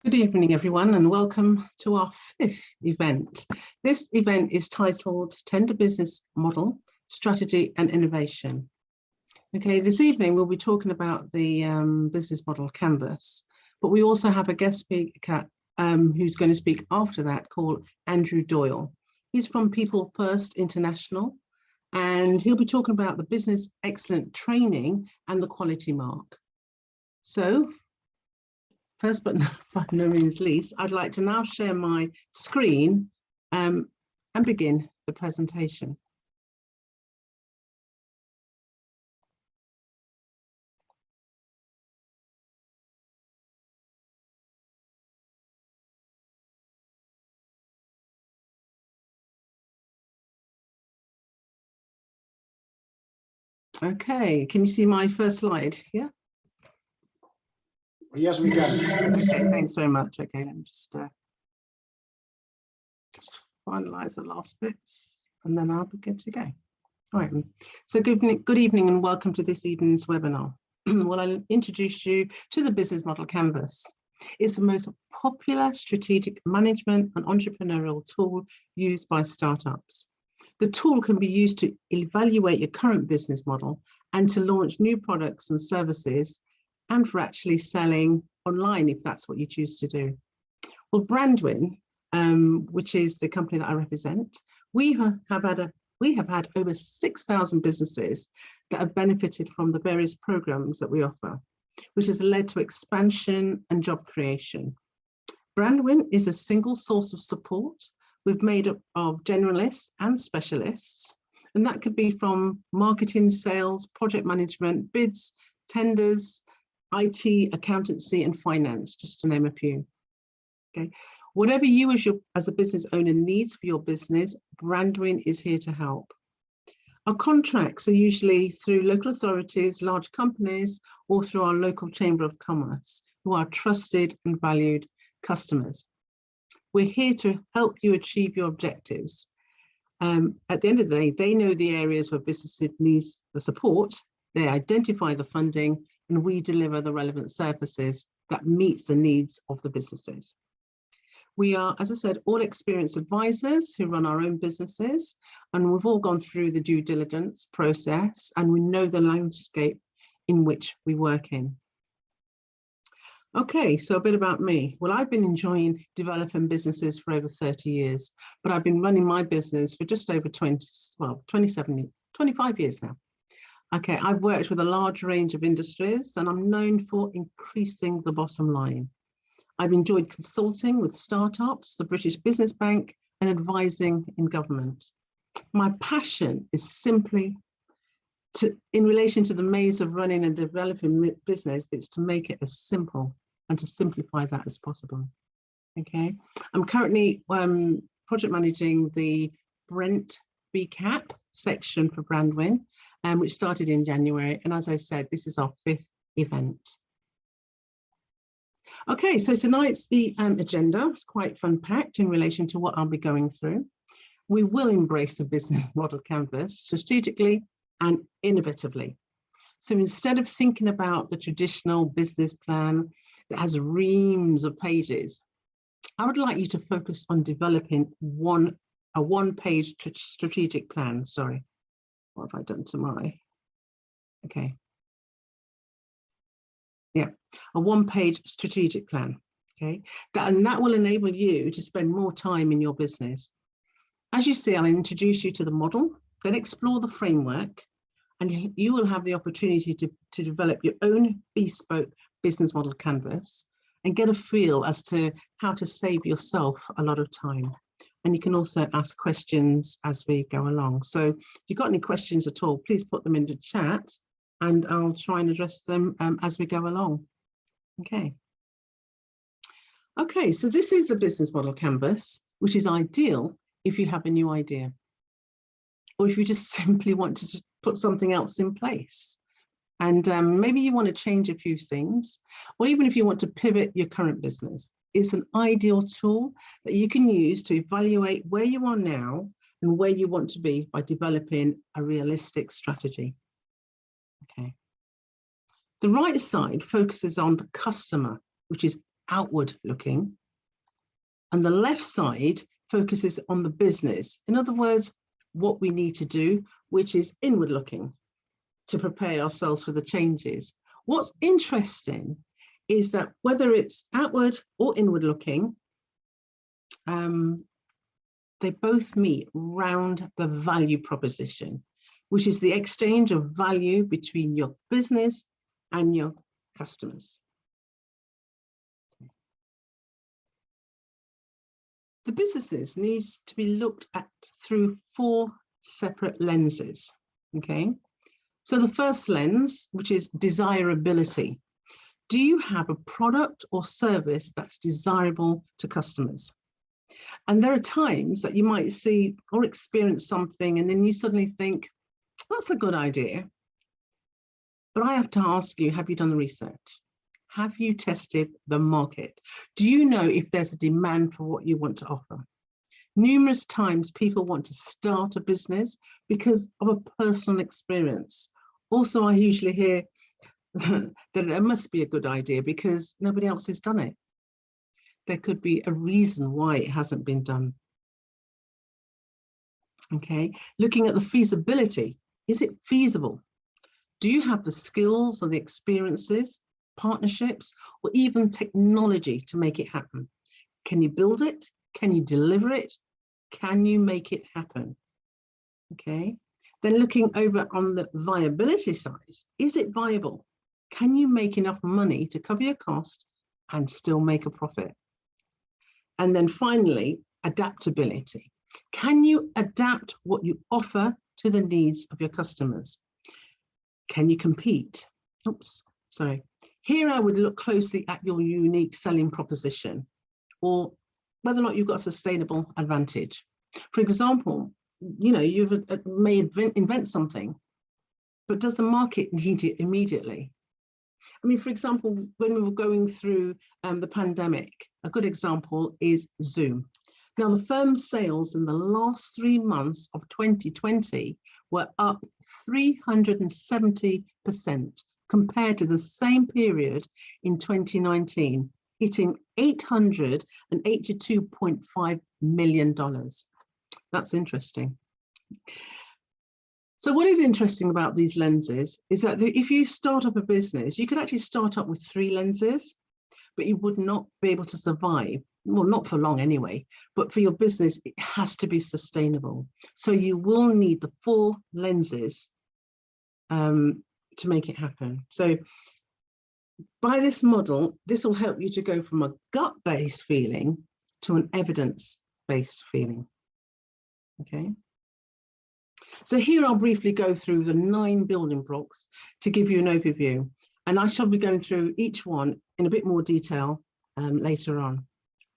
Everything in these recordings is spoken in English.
Good evening, everyone, and welcome to our fifth event. This event is titled Tender Business Model, Strategy and Innovation. Okay, this evening we'll be talking about the business model canvas, but we also have a guest speaker who's going to speak after that called Andrew Doyle. He's from People First International, and he'll be talking about the business excellent training and the quality mark. So, first but by no means least, I'd like to now share my screen and begin the presentation. Okay, can you see my first slide here? Yes, we can. Okay, thanks very much. Okay, let me just finalize the last bits and then I'll be good to go. All right, so good evening and welcome to this evening's webinar. Well, I'll introduce you to the Business Model Canvas. It's the most popular strategic management and entrepreneurial tool used by startups. The tool can be used to evaluate your current business model and to launch new products and services, and for actually selling online if that's what you choose to do. Well, Brandwin, which is the company that I represent, we have had over 6,000 businesses that have benefited from the various programs that we offer, which has led to expansion and job creation. Brandwin is a single source of support. We've made up of generalists and specialists, and that could be from marketing, sales, project management, bids, tenders, IT, accountancy, and finance, just to name a few. Okay, whatever you as a business owner needs for your business, Brandwin is here to help. Our contracts are usually through local authorities, large companies, or through our local Chamber of Commerce, who are trusted and valued customers. We're here to help you achieve your objectives. At the end of the day, they know the areas where businesses need the support, they identify the funding, and we deliver the relevant services that meets the needs of the businesses. We are, as I said, all experienced advisors who run our own businesses, and we've all gone through the due diligence process, and we know the landscape in which we work in. Okay, so a bit about me. Well, I've been enjoying developing businesses for over 30 years, but I've been running my business for just over 25 years now. Okay, I've worked with a large range of industries, and I'm known for increasing the bottom line. I've enjoyed consulting with startups, the British Business Bank, and advising in government. My passion is simply in relation to the maze of running and developing business, it's to make it as simple and to simplify that as possible. Okay, I'm currently project managing the Brent BCAP section for Brandwin, which started in January. And as I said, this is our fifth event. Okay, so tonight's agenda is quite fun-packed in relation to what I'll be going through. We will embrace the business model canvas strategically and innovatively. So instead of thinking about the traditional business plan that has reams of pages, I would like you to focus on developing a one-page strategic plan. Sorry, what have I done to my, okay. Yeah, a one-page strategic plan, okay? And that will enable you to spend more time in your business. As you see, I'll introduce you to the model, then explore the framework, and you will have the opportunity to develop your own bespoke business model canvas and get a feel as to how to save yourself a lot of time. And you can also ask questions as we go along. So if you've got any questions at all, please put them in the chat and I'll try and address them as we go along. Okay. Okay, so this is the business model canvas, which is ideal if you have a new idea, or if you just simply want to put something else in place. And maybe you want to change a few things, or even if you want to pivot your current business. It's an ideal tool that you can use to evaluate where you are now and where you want to be by developing a realistic strategy. Okay. The right side focuses on the customer, which is outward looking. And the left side focuses on the business. In other words, what we need to do, which is inward looking to prepare ourselves for the changes. What's interesting is that whether it's outward or inward looking, they both meet round the value proposition, which is the exchange of value between your business and your customers. The businesses needs to be looked at through 4 separate lenses, okay? So the first lens, which is desirability. Do you have a product or service that's desirable to customers? And there are times that you might see or experience something and then you suddenly think, that's a good idea. But I have to ask you, have you done the research? Have you tested the market? Do you know if there's a demand for what you want to offer? Numerous times people want to start a business because of a personal experience. Also, I usually hear that it must be a good idea because nobody else has done it. There could be a reason why it hasn't been done. Okay, looking at the feasibility, is it feasible? Do you have the skills or the experiences, partnerships, or even technology to make it happen? Can you build it? Can you deliver it? Can you make it happen? Okay, then looking over on the viability side, is it viable? Can you make enough money to cover your cost and still make a profit? And then finally, adaptability. Can you adapt what you offer to the needs of your customers? Can you compete? Oops, sorry. Here I would look closely at your unique selling proposition or whether or not you've got a sustainable advantage. For example, you know, you may invent something, but does the market need it immediately? I mean, for example, when we were going through the pandemic, a good example is Zoom. Now, the firm's sales in the last 3 months of 2020 were up 370% compared to the same period in 2019, hitting $882.5 million. That's interesting. So what is interesting about these lenses is that if you start up a business, you could actually start up with 3 lenses, but you would not be able to survive. Well, not for long anyway, but for your business, it has to be sustainable. So you will need the 4 lenses to make it happen. So by this model, this will help you to go from a gut-based feeling to an evidence-based feeling. Okay. So here I'll briefly go through the 9 building blocks to give you an overview, and I shall be going through each one in a bit more detail later on.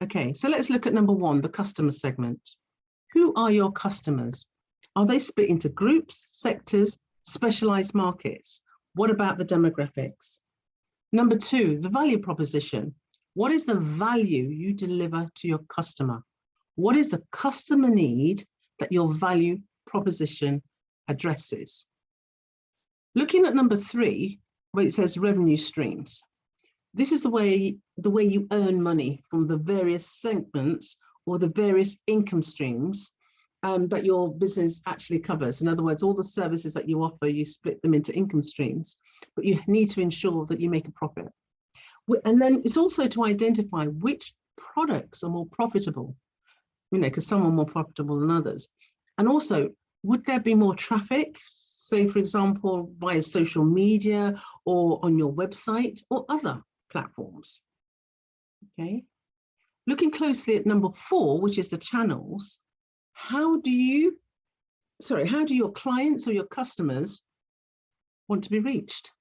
Okay, so let's look at number 1, the customer segment. Who are your customers? Are they split into groups, sectors, specialized markets? What about the demographics? Number 2, the value proposition. What is the value you deliver to your customer? What is the customer need that your value proposition addresses? Looking at number 3, where it says revenue streams. This is the way you earn money from the various segments or the various income streams that your business actually covers. In other words, all the services that you offer, you split them into income streams, but you need to ensure that you make a profit. And then it's also to identify which products are more profitable, you know, because some are more profitable than others. And also, would there be more traffic, say, for example, via social media or on your website or other platforms? Okay. Looking closely at number 4, which is the channels, how do your clients or your customers want to be reached?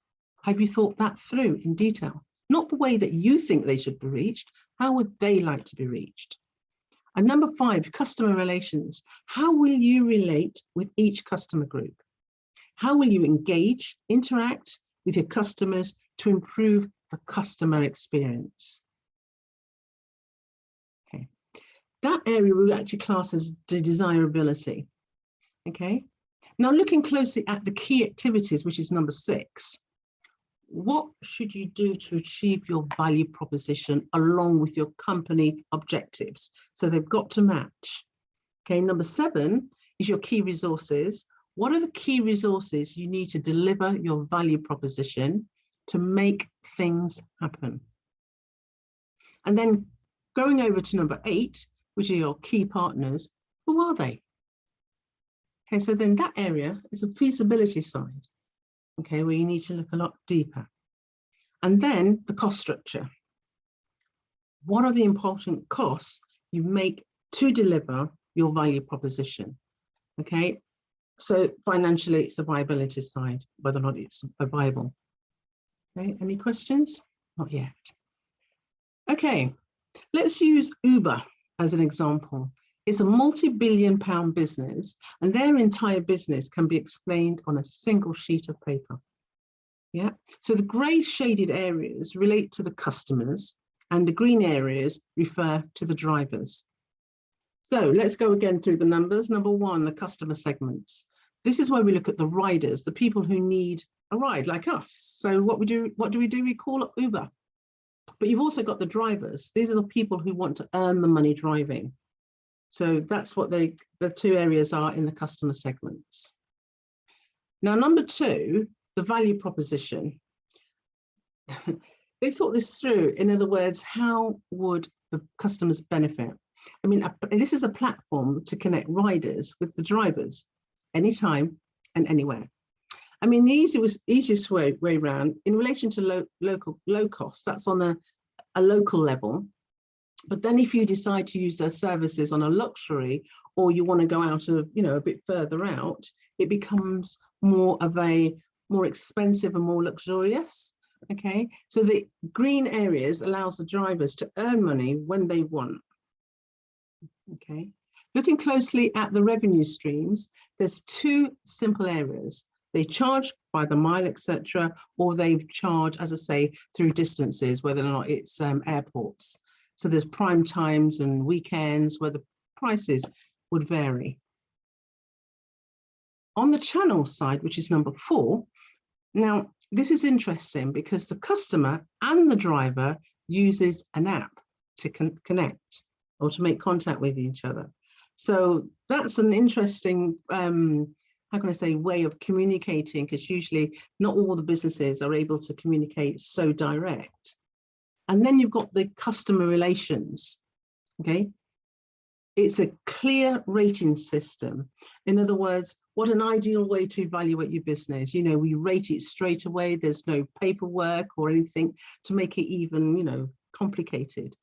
Have you thought that through in detail? Not the way that you think they should be reached, how would they like to be reached? And number 5, customer relations. How will you relate with each customer group? How will you engage, interact with your customers to improve the customer experience? Okay, that area we actually class as the desirability. Okay, now looking closely at the key activities, which is number 6. what should you do to achieve your value proposition along with your company objectives? So they've got to match. Okay, number 7 is your key resources. What are the key resources you need to deliver your value proposition to make things happen? And then going over to number 8, which are your key partners, who are they? Okay, so then that area is a feasibility side, okay, where you need to look a lot deeper. And then the cost structure. What are the important costs you make to deliver your value proposition? Okay, so financially, it's a viability side, whether or not it's viable. Okay, any questions? Not yet. Okay, let's use Uber as an example. It's a multi-billion-pound business, and their entire business can be explained on a single sheet of paper. Yeah, so the grey shaded areas relate to the customers, and the green areas refer to the drivers. So let's go again through the numbers. Number 1, the customer segments. This is where we look at the riders, the people who need a ride like us. So what do we do? We call it Uber. But you've also got the drivers. These are the people who want to earn the money driving. So that's what the 2 areas are in the customer segments. Now, number 2, the value proposition. They thought this through. In other words, how would the customers benefit? I mean, this is a platform to connect riders with the drivers anytime and anywhere. I mean, the easiest way around in relation to low cost, that's on a local level. But then if you decide to use their services on a luxury, or you want to go out of, a bit further out, it becomes more expensive and more luxurious. Okay, so the green areas allows the drivers to earn money when they want. Okay, looking closely at the revenue streams, there's 2 simple areas. They charge by the mile, etc., or they charge, as I say, through distances, whether or not it's airports. So there's prime times and weekends where the prices would vary. On the channel side, which is number 4, now this is interesting because the customer and the driver uses an app to connect or to make contact with each other. So that's an interesting, how can I say, way of communicating, because usually not all the businesses are able to communicate so direct. And then you've got the customer relations, okay? It's a clear rating system. In other words, what an ideal way to evaluate your business. We rate it straight away. There's no paperwork or anything to make it even, complicated.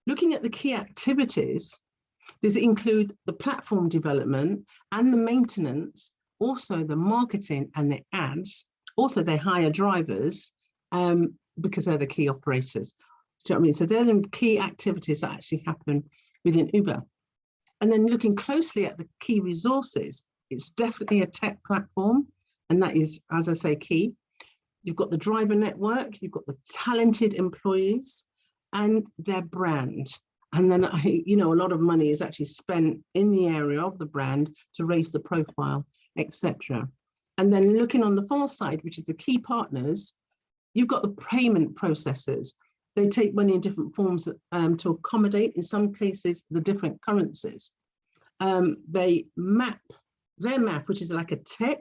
Looking at the key activities, these include the platform development and the maintenance, also the marketing and the ads. Also, they hire drivers because they're the key operators. So, so they're the key activities that actually happen within Uber. And then looking closely at the key resources, it's definitely a tech platform. And that is, as I say, key. You've got the driver network, you've got the talented employees and their brand. And then, a lot of money is actually spent in the area of the brand to raise the profile, etc. And then looking on the far side, which is the key partners, you've got the payment processors. They take money in different forms to accommodate, in some cases, the different currencies. They map, their map, which is like a tech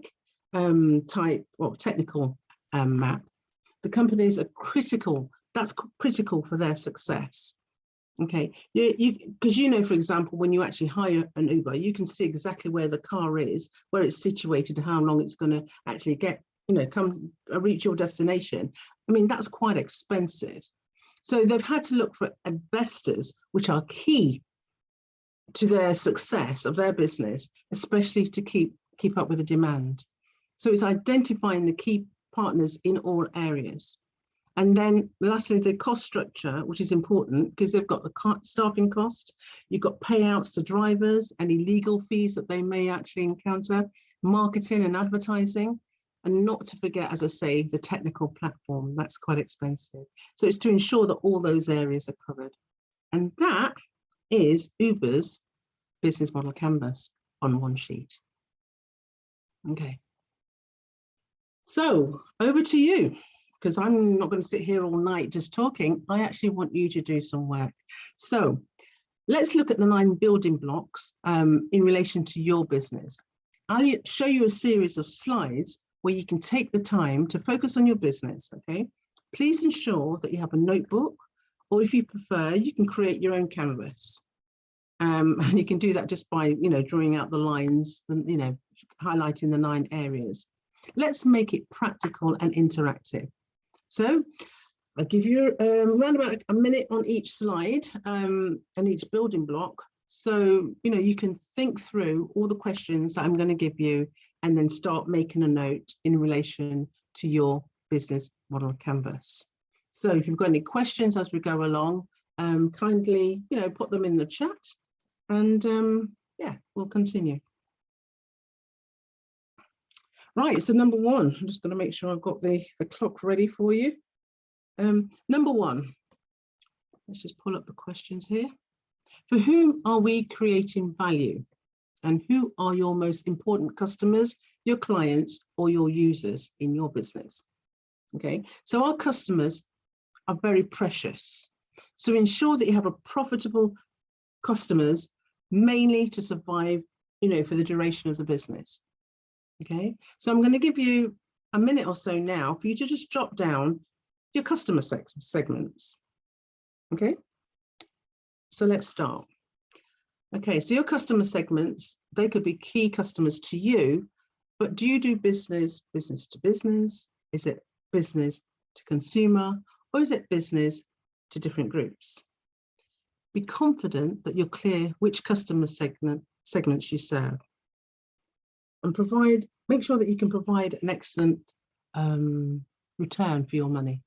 type or technical map. The companies are critical. That's critical for their success. Okay, because for example, when you actually hire an Uber, you can see exactly where the car is, where it's situated, how long it's going to actually get, reach your destination. I mean, that's quite expensive. So they've had to look for investors, which are key to their success of their business, especially to keep up with the demand. So it's identifying the key partners in all areas. And then lastly, the cost structure, which is important because they've got the staffing cost, you've got payouts to drivers, any legal fees that they may actually encounter, marketing and advertising, and not to forget, as I say, the technical platform. That's quite expensive. So it's to ensure that all those areas are covered. And that is Uber's business model canvas on one sheet. Okay. So over to you because I'm not going to sit here all night just talking. I actually want you to do some work. So let's look at the 9 building blocks in relation to your business. I'll show you a series of slides where you can take the time to focus on your business, okay? Please ensure that you have a notebook, or if you prefer, you can create your own canvas. And you can do that just by, drawing out the lines, and, highlighting the 9 areas. Let's make it practical and interactive. So I'll give you around about a minute on each slide and each building block. So, you can think through all the questions that I'm going to give you and then start making a note in relation to your business model canvas. So if you've got any questions as we go along, kindly, put them in the chat, and yeah, we'll continue. Right, so number 1, I'm just going to make sure I've got the clock ready for you. Number 1, let's just pull up the questions here. For whom are we creating value? And who are your most important customers, your clients, or your users in your business? Okay, so our customers are very precious. So ensure that you have a profitable customers, mainly to survive, for the duration of the business. Okay, so I'm going to give you a minute or so now for you to just jot down your customer segments. Okay, so let's start. Okay, so your customer segments, they could be key customers to you, but do you do business to business? Is it business to consumer, or is it business to different groups? Be confident that you're clear which customer segments you serve, and make sure that you can provide an excellent return for your money.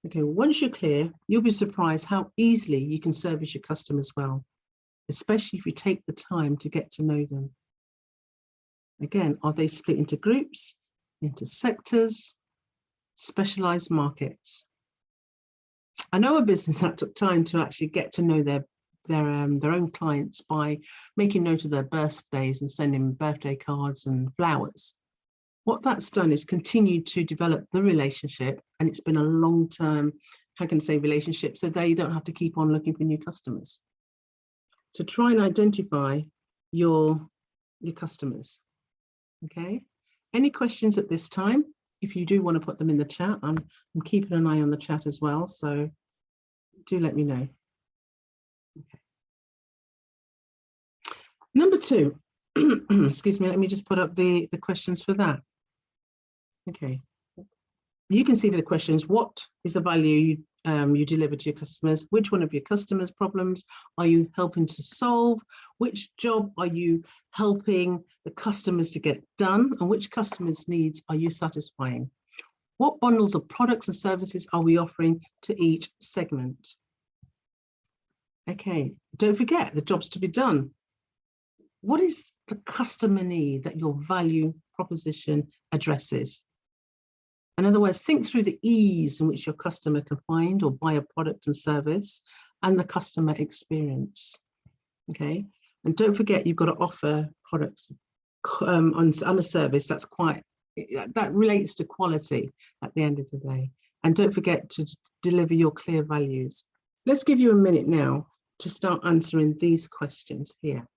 Okay, once you're clear, you'll be surprised how easily you can service your customers well, especially if you take the time to get to know them. Again, are they split into groups, into sectors, specialized markets? I know a business that took time to actually get to know their own clients by making note of their birthdays and sending birthday cards and flowers. What that's done is continued to develop the relationship, and it's been a long-term, how can I say, relationship, so they don't have to keep on looking for new customers. So try and identify your customers. Okay. Any questions at this time? If you do want to put them in the chat, I'm keeping an eye on the chat as well, so do let me know. Okay. Number 2, excuse me, let me just put up the questions for that. Okay, you can see the questions. What is the value you deliver to your customers? Which one of your customers' problems are you helping to solve? Which job are you helping the customers to get done? And which customers' needs are you satisfying? What bundles of products and services are we offering to each segment? Okay, don't forget the jobs to be done. What is the customer need that your value proposition addresses? In other words, think through the ease in which your customer can find or buy a product and service, and the customer experience. Okay, and don't forget you've got to offer products on a service that relates to quality at the end of the day. And don't forget to deliver your clear values. Let's give you a minute now to start answering these questions here.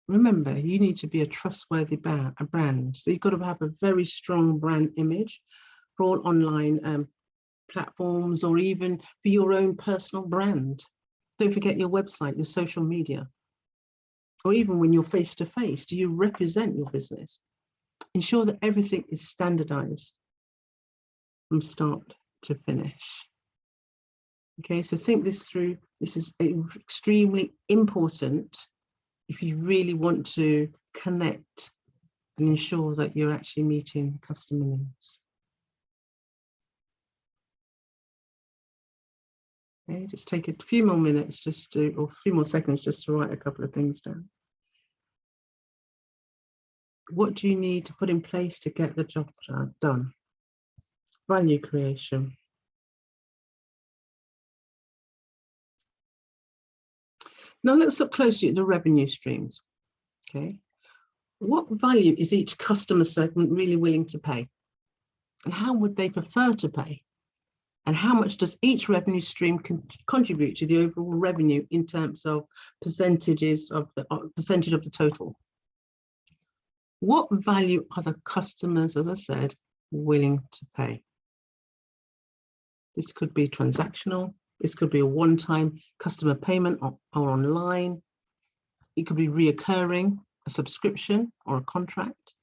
Remember, you need to be a trustworthy brand. So you've got to have a very strong brand image for all online platforms, or even for your own personal brand. Don't forget your website, your social media, or even when you're face to face, do you represent your business? Ensure that everything is standardized from start to finish. Okay, so think this through. This is extremely important if you really want to connect and ensure that you're actually meeting customer needs. Okay, just take a few more minutes or a few more seconds just to write a couple of things down. What do you need to put in place to get the job done? Value creation. Now let's look closely at the revenue streams. Okay, What value is each customer segment really willing to pay? And how would they prefer to pay? And how much does each revenue stream contribute to the overall revenue in terms of percentage of the total? What value are the customers, as I said, willing to pay? This could be transactional. This could be a one-time customer payment or online. It could be reoccurring, a subscription or a contract.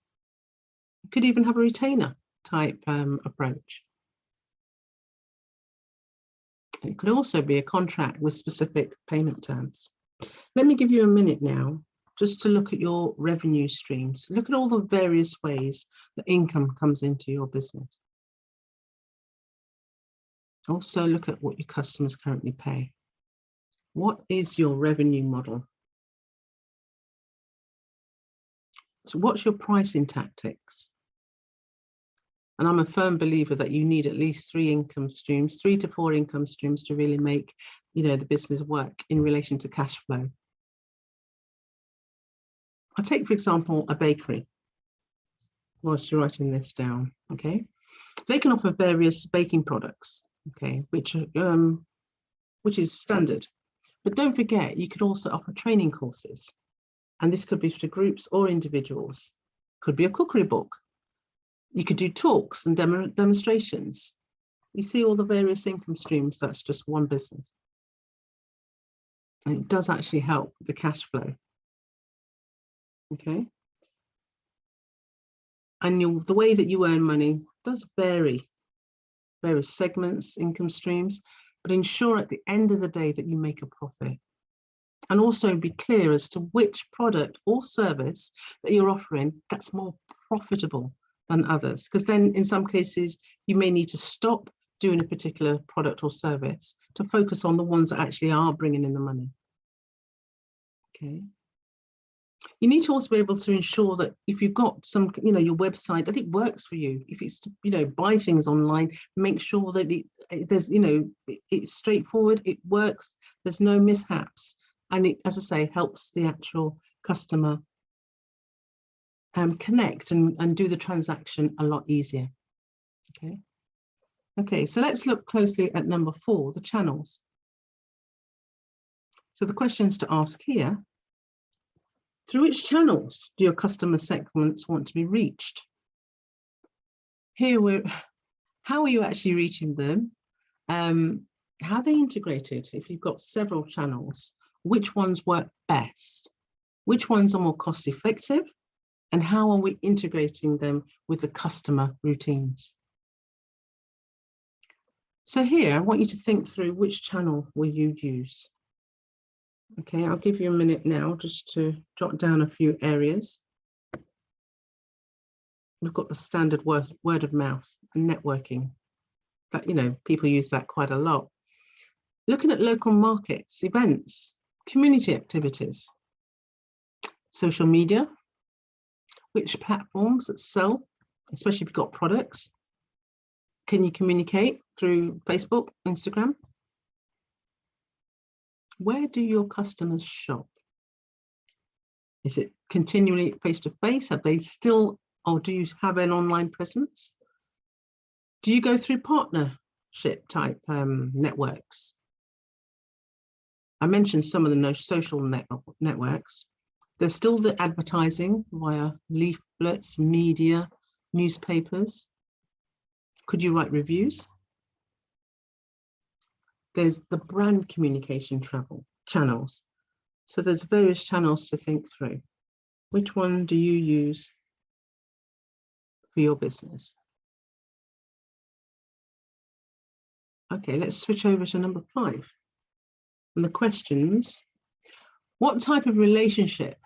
You could even have a retainer type approach. It could also be a contract with specific payment terms. Let me give you a minute now just to look at your revenue streams. Look at all the various ways that income comes into your business. Also look at what your customers currently pay. What is your revenue model? So what's your pricing tactics? And I'm a firm believer that you need at least 3 to 4 income streams to really make, the business work in relation to cash flow. I'll take, for example, a bakery, whilst you're writing this down, okay? They can offer various baking products, okay, which is standard. But don't forget, you could also offer training courses. And this could be for groups or individuals. Could be a cookery book. You could do talks and demonstrations. You see all the various income streams, that's just one business. And it does actually help the cash flow. Okay. And the way that you earn money does vary, various segments, income streams, but ensure at the end of the day that you make a profit. And also be clear as to which product or service that you're offering that's more profitable than others. Because then in some cases, you may need to stop doing a particular product or service to focus on the ones that actually are bringing in the money. Okay. You need to also be able to ensure that if you've got some, your website, that it works for you. If it's to, buy things online, make sure that it's straightforward, it works, there's no mishaps. And it, as I say, helps the actual customer connect and do the transaction a lot easier. Okay, so let's look closely at number 4, the channels. So the questions to ask here: through which channels do your customer segments want to be reached? How are you actually reaching them? How are they integrated? If you've got several channels, which ones work best? Which ones are more cost effective? And how are we integrating them with the customer routines? So here, I want you to think through which channel will you use. Okay, I'll give you a minute now just to jot down a few areas. We've got the standard word of mouth and networking. That, people use that quite a lot. Looking at local markets, events, community activities, social media, which platforms that sell, especially if you've got products. Can you communicate through Facebook, Instagram? Where do your customers shop? Is it continually face-to-face? Have they still, or do you have an online presence? Do you go through partnership type networks? I mentioned some of the social networks. There's still the advertising via leaflets, media, newspapers. Could you write reviews? There's the brand communication channels. So there's various channels to think through. Which one do you use for your business? Okay, let's switch over to number 5. And the questions: what type of relationship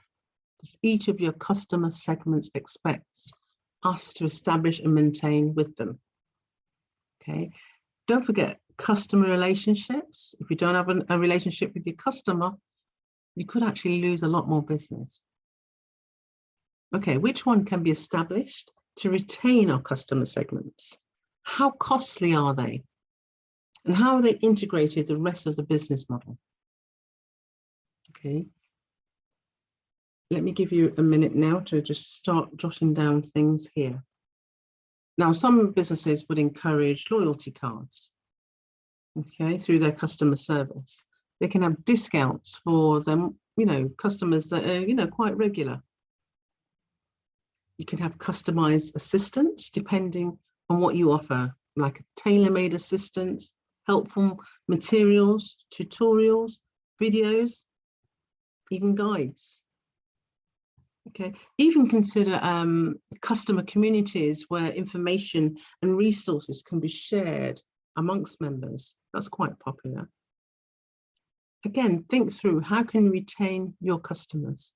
does each of your customer segments expect us to establish and maintain with them? Okay, don't forget customer relationships. If you don't have a relationship with your customer, you could actually lose a lot more business. Okay, which one can be established to retain our customer segments? How costly are they? And how are they integrated the rest of the business model? Okay. Let me give you a minute now to just start jotting down things here. Now, some businesses would encourage loyalty cards, okay, through their customer service. They can have discounts for them, customers that are, quite regular. You can have customized assistance depending on what you offer, like tailor-made assistance, helpful materials, tutorials, videos, even guides. Okay, even consider customer communities where information and resources can be shared amongst members. That's quite popular. Again, think through how can you retain your customers?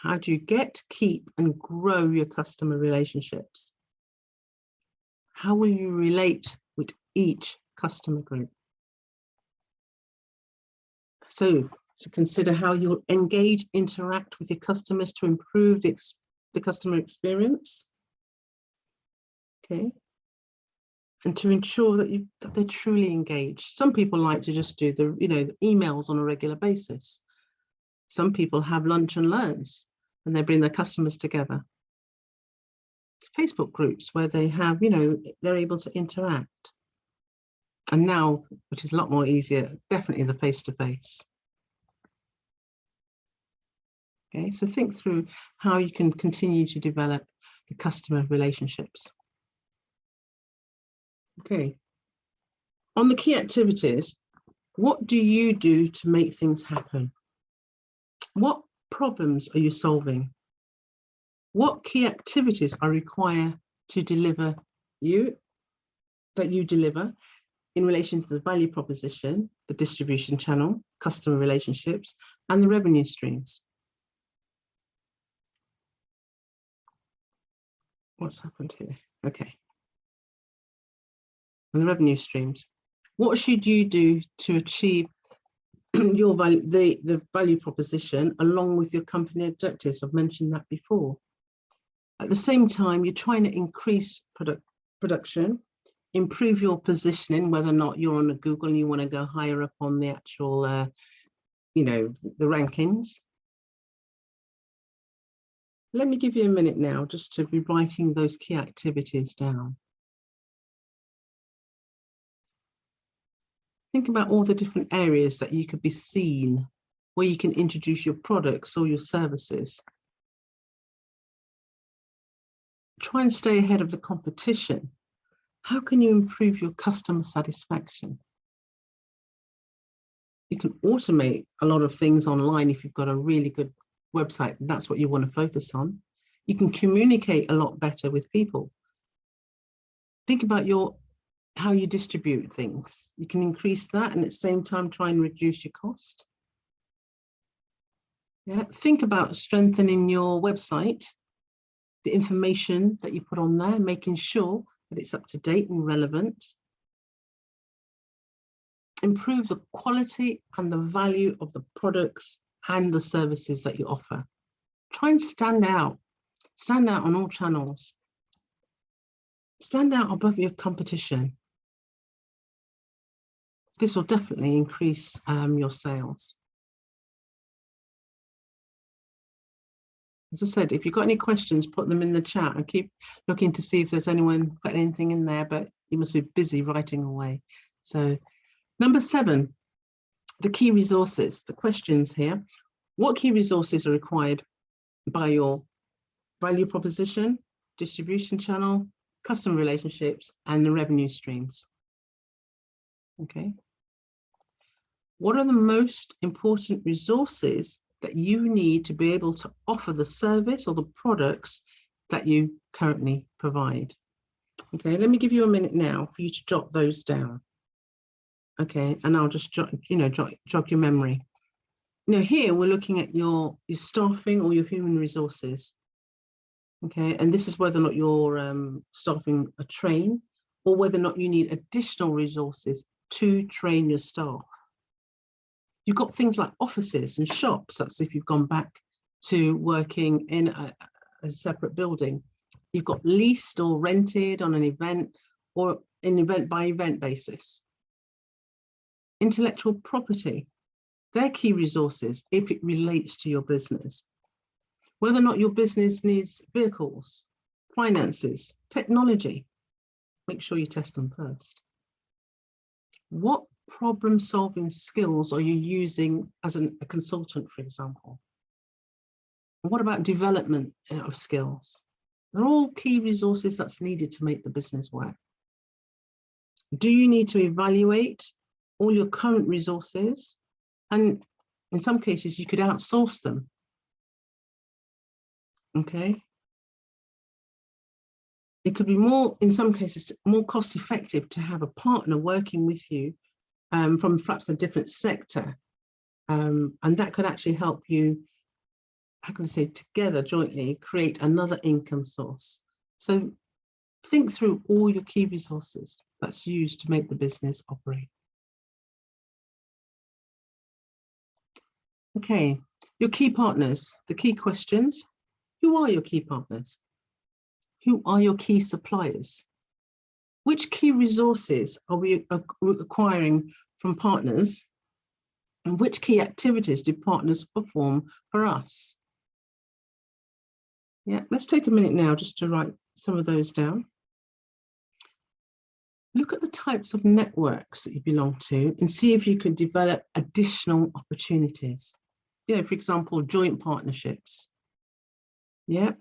How do you get, keep, and grow your customer relationships? How will you relate with each customer group? So consider how you'll engage, interact with your customers to improve the customer experience. Okay. And to ensure that they're truly engaged. Some people like to just do the emails on a regular basis. Some people have lunch and learns and they bring their customers together. Facebook groups where they have, they're able to interact. And now, which is a lot more easier, definitely the face-to-face. Okay, so think through how you can continue to develop the customer relationships. Okay, on the key activities, what do you do to make things happen? What problems are you solving? What key activities are required to deliver that you deliver in relation to the value proposition, the distribution channel, customer relationships, and the revenue streams? What's happened here? Okay. And the revenue streams. What should you do to achieve your value, the value proposition along with your company objectives? I've mentioned that before. At the same time, you're trying to increase production, improve your positioning, whether or not you're on a Google and you want to go higher up on the actual, the rankings. Let me give you a minute now just to be writing those key activities down. Think about all the different areas that you could be seen, where you can introduce your products or your services. Try and stay ahead of the competition. How can you improve your customer satisfaction? You can automate a lot of things online if you've got a really good website. That's what you want to focus on. You can communicate a lot better with people. Think about how you distribute things. You can increase that and at the same time try and reduce your cost. Yeah. Think about strengthening your website, the information that you put on there, making sure that it's up to date and relevant. Improve the quality and the value of the products and the services that you offer. Try and stand out on all channels. Stand out above your competition. This will definitely increase your sales. As I said, if you've got any questions, put them in the chat. I keep looking to see if there's anyone put anything in there, but you must be busy writing away. So number 7, the key resources, the questions here. What key resources are required by your value proposition, distribution channel, customer relationships, and the revenue streams? Okay. What are the most important resources that you need to be able to offer the service or the products that you currently provide? Okay, let me give you a minute now for you to jot those down. Okay, and I'll just jog your memory. Here we're looking at your staffing or your human resources. Okay, and this is whether or not you're staffing a train or whether or not you need additional resources to train your staff. You've got things like offices and shops. That's if you've gone back to working in a separate building. You've got leased or rented on an event or an event by event basis. Intellectual property. They're key resources if it relates to your business. Whether or not your business needs vehicles, finances, technology, make sure you test them first. What problem-solving skills are you using as a consultant, for example? And what about development of skills? They're all key resources that's needed to make the business work. Do you need to evaluate all your current resources? And in some cases, you could outsource them. Okay. It could be more, in some cases, more cost effective to have a partner working with you from perhaps a different sector. And that could actually help you, how can I say, together, jointly, create another income source. So think through all your key resources that's used to make the business operate. Okay, your key partners, the key questions. Who are your key partners? Who are your key suppliers? Which key resources are we acquiring from partners? And which key activities do partners perform for us? Yeah, let's take a minute now just to write some of those down. Look at the types of networks that you belong to and see if you can develop additional opportunities. You know, for example, joint partnerships. Yeah,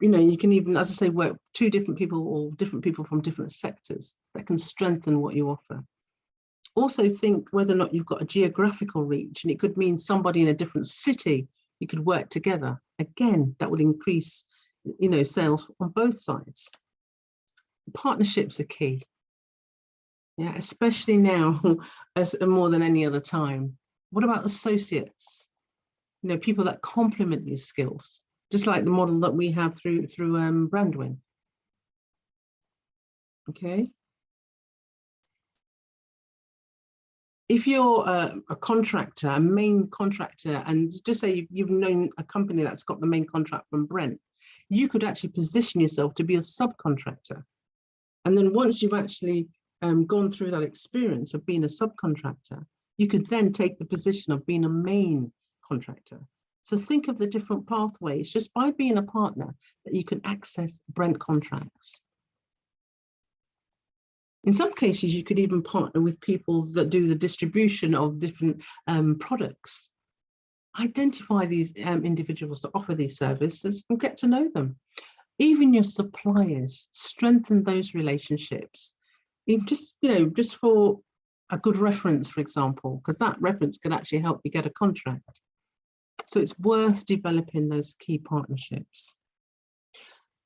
you can even, as I say, work with two different people or different people from different sectors that can strengthen what you offer. Also think whether or not you've got a geographical reach, and it could mean somebody in a different city, you could work together. Again, that would increase, sales on both sides. Partnerships are key. Yeah, especially now as more than any other time. What about associates? People that complement these skills, just like the model that we have through Brandwin. Okay. If you're a contractor, a main contractor, and just say you've known a company that's got the main contract from Brent, you could actually position yourself to be a subcontractor. And then once you've actually gone through that experience of being a subcontractor, you could then take the position of being a main contractor. So think of the different pathways just by being a partner that you can access Brent contracts. In some cases, you could even partner with people that do the distribution of different products. Identify these individuals that offer these services and get to know them. Even your suppliers, strengthen those relationships. Even just for a good reference, for example, because that reference can actually help you get a contract. So it's worth developing those key partnerships.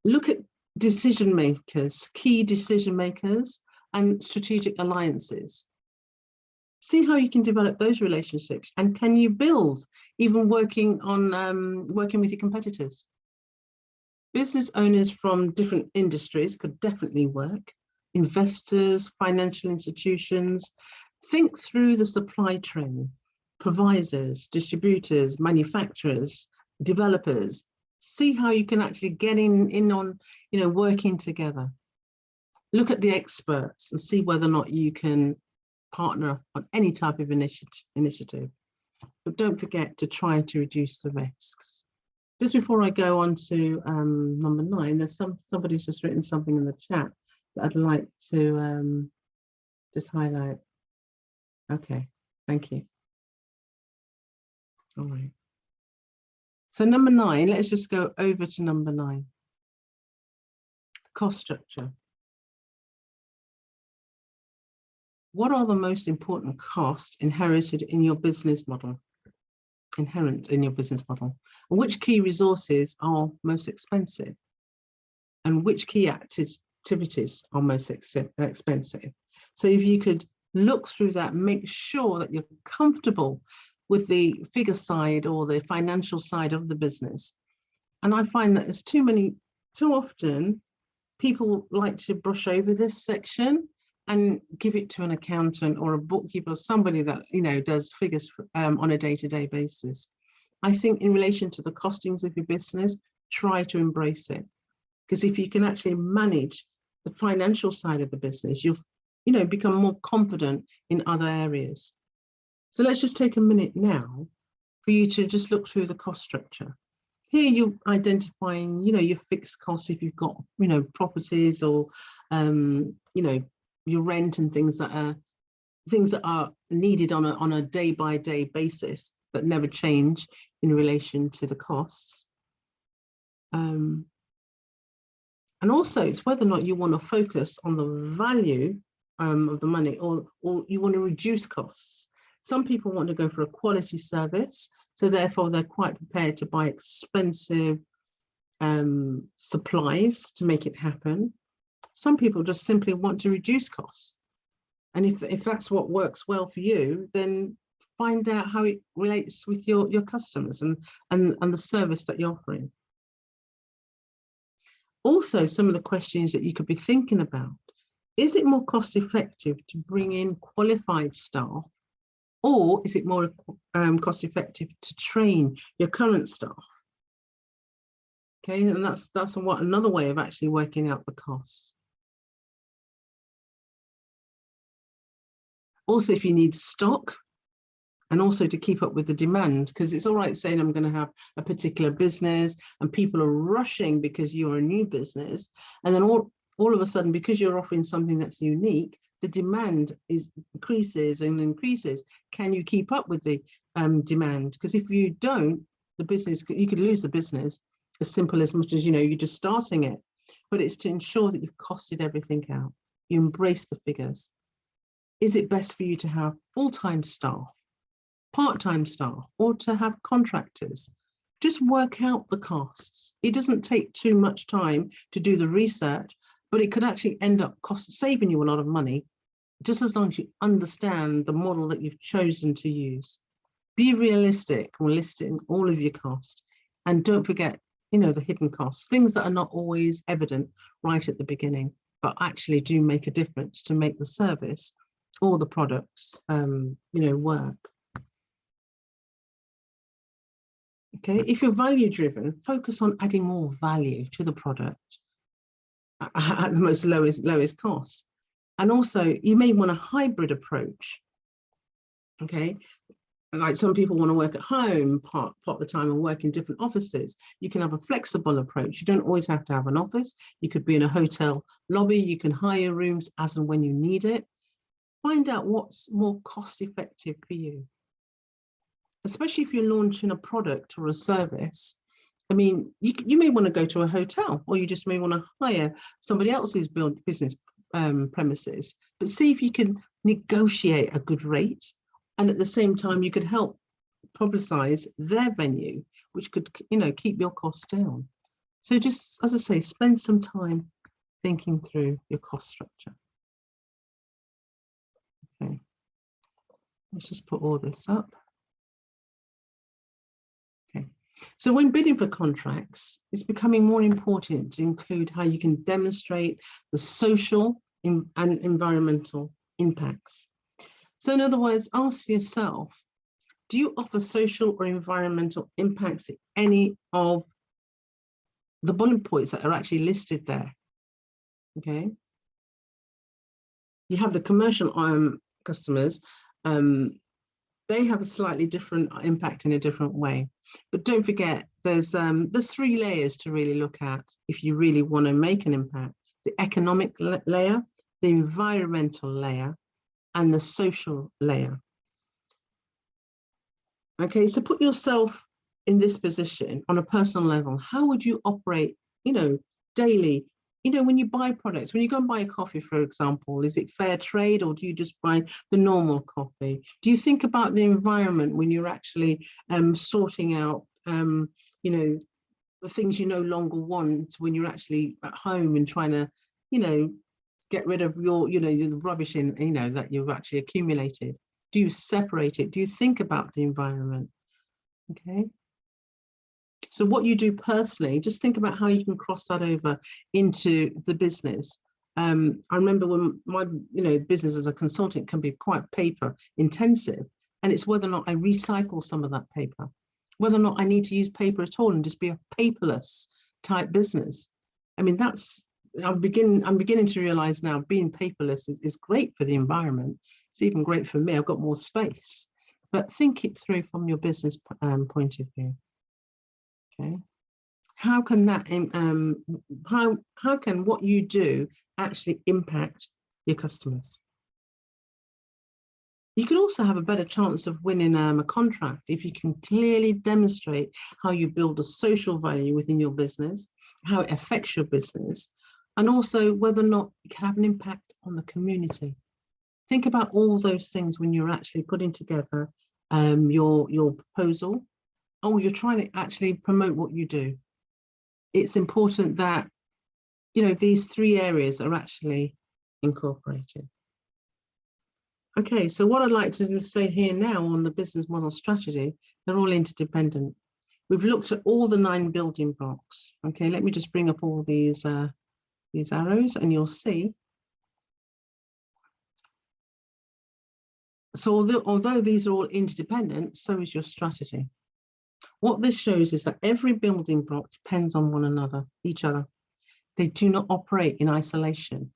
Look at decision makers, key decision makers, and strategic alliances. See how you can develop those relationships, and can you build even working with your competitors. Business owners from different industries could definitely work. Investors, financial institutions. Think through the supply chain, providers, distributors, manufacturers, developers. See how you can actually get in on, working together. Look at the experts and see whether or not you can partner on any type of initiative. But don't forget to try to reduce the risks. Just before I go on to number 9, there's somebody's just written something in the chat that I'd like to just highlight. Okay, thank you. All right. So number 9, let's just go over to number 9. Cost structure. What are the most important costs inherent in your business model? And which key resources are most expensive? And which key activities are most expensive? So if you could look through that, make sure that you're comfortable with the figure side or the financial side of the business. And I find that there's too often people like to brush over this section and give it to an accountant or a bookkeeper or somebody that does figures on a day-to-day basis. I think in relation to the costings of your business, try to embrace it, because if you can actually manage the financial side of the business, you'll become more confident in other areas. So let's just take a minute now for you to just look through the cost structure. Here you're identifying, your fixed costs if you've got, properties or, your rent and things that are needed on a day-by-day basis that never change in relation to the costs. And also it's whether or not you want to focus on the value of the money or you want to reduce costs. Some people want to go for a quality service, so therefore they're quite prepared to buy expensive supplies to make it happen. Some people just simply want to reduce costs. And if that's what works well for you, then find out how it relates with your customers and the service that you're offering. Also, some of the questions that you could be thinking about: is it more cost effective to bring in qualified staff, or is it more cost effective to train your current staff? Okay, and that's another way of actually working out the costs. Also, if you need stock, and also to keep up with the demand, because it's all right saying I'm going to have a particular business and people are rushing because you're a new business, and then all of a sudden, because you're offering something that's unique, the demand increases and increases. Can you keep up with the demand? Because if you don't, you could lose the business. As simple as much as you're just starting it. But it's to ensure that you've costed everything out. You embrace the figures. Is it best for you to have full-time staff, part-time staff, or to have contractors? Just work out the costs. It doesn't take too much time to do the research, but it could actually end up saving you a lot of money, just as long as you understand the model that you've chosen to use. Be realistic when listing all of your costs, and don't forget, the hidden costs, things that are not always evident right at the beginning, but actually do make a difference to make the service or the products, work. Okay, if you're value driven, focus on adding more value to the product at the lowest cost. And also, you may want a hybrid approach. Okay, like some people want to work at home part of the time and work in different offices. You can have a flexible approach. You don't always have to have an office. You could be in a hotel lobby. You can hire rooms as and when you need it. Find out what's more cost effective for you, especially if you're launching a product or a service. I mean, you may want to go to a hotel, or you just may want to hire somebody else's business premises, but see if you can negotiate a good rate. And at the same time, you could help publicize their venue, which could, keep your costs down. So just, as I say, spend some time thinking through your cost structure. Okay, let's just put all this up. Okay, so when bidding for contracts, it's becoming more important to include how you can demonstrate the social and environmental impacts. So in other words, ask yourself, do you offer social or environmental impacts in any of the bullet points that are actually listed there? Okay. You have the commercial customers. They have a slightly different impact in a different way. But don't forget, there's 3 layers to really look at if you really want to make an impact: the economic layer, the environmental layer, and the social layer. Okay, so put yourself in this position on a personal level. How would you operate, daily? When you buy products, when you go and buy a coffee, for example, is it fair trade, or do you just buy the normal coffee? Do you think about the environment when you're actually sorting out, the things you no longer want when you're actually at home and trying to, get rid of your, the rubbish that you've actually accumulated? Do you separate it? Do you think about the environment? Okay. So what you do personally, just think about how you can cross that over into the business. I remember when my, business as a consultant can be quite paper intensive, and it's whether or not I recycle some of that paper, whether or not I need to use paper at all and just be a paperless type business. I mean, I'm beginning to realize now being paperless is great for the environment. It's even great for me. I've got more space. but think it through from your business point of view. Okay, how can that how can what you do actually impact your customers? You can also have a better chance of winning a contract if you can clearly demonstrate how you build a social value within your business, how it affects your business, and also whether or not it can have an impact on the community. Think about all those things when you're actually putting together your proposal, or you're trying to actually promote what you do. It's important that, you know, these three areas are actually incorporated. Okay, so what I'd like to say here now on the business model strategy, they're all interdependent. We've looked at all the 9 building blocks. Okay, let me just bring up all these arrows and you'll see. So although these are all interdependent, so is your strategy. What this shows is that every building block depends on one another, each other. They do not operate in isolation.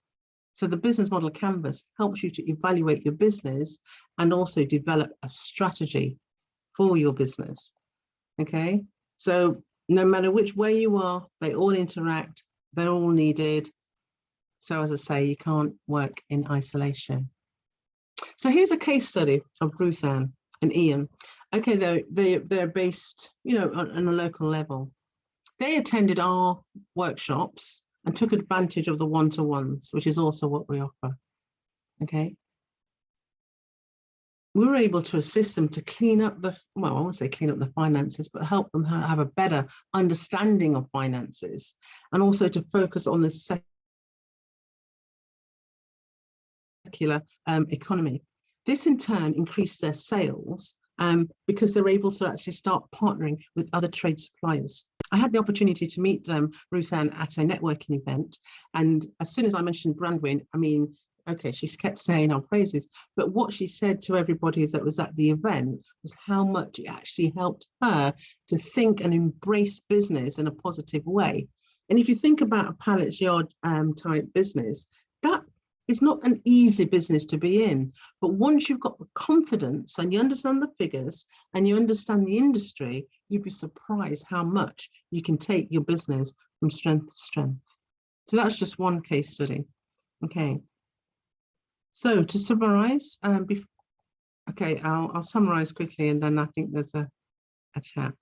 So the business model canvas helps you to evaluate your business and also develop a strategy for your business. Okay, so no matter which way you are, they all interact, they're all needed. So as I say, you can't work in isolation. So here's a case study of Ruth Ann and Ian. Okay, they're based, you know, on a local level. They attended our workshops and took advantage of the one-to-ones, which is also what we offer. Okay. We were able to assist them to clean up the, well, I won't say clean up the finances, but help them have a better understanding of finances, and also to focus on the circular economy. This in turn increased their sales because they're able to actually start partnering with other trade suppliers. I had the opportunity to meet Ruth Ann at a networking event, and as soon as I mentioned Brandwin, I mean, okay, she kept saying our praises, but what she said to everybody that was at the event was how much it actually helped her to think and embrace business in a positive way. And if you think about a pallets yard type business, that is not an easy business to be in. But once you've got the confidence and you understand the figures and you understand the industry, you'd be surprised how much you can take your business from strength to strength. So that's just one case study. Okay. So to summarize, okay, I'll summarize quickly and then I think there's a chat.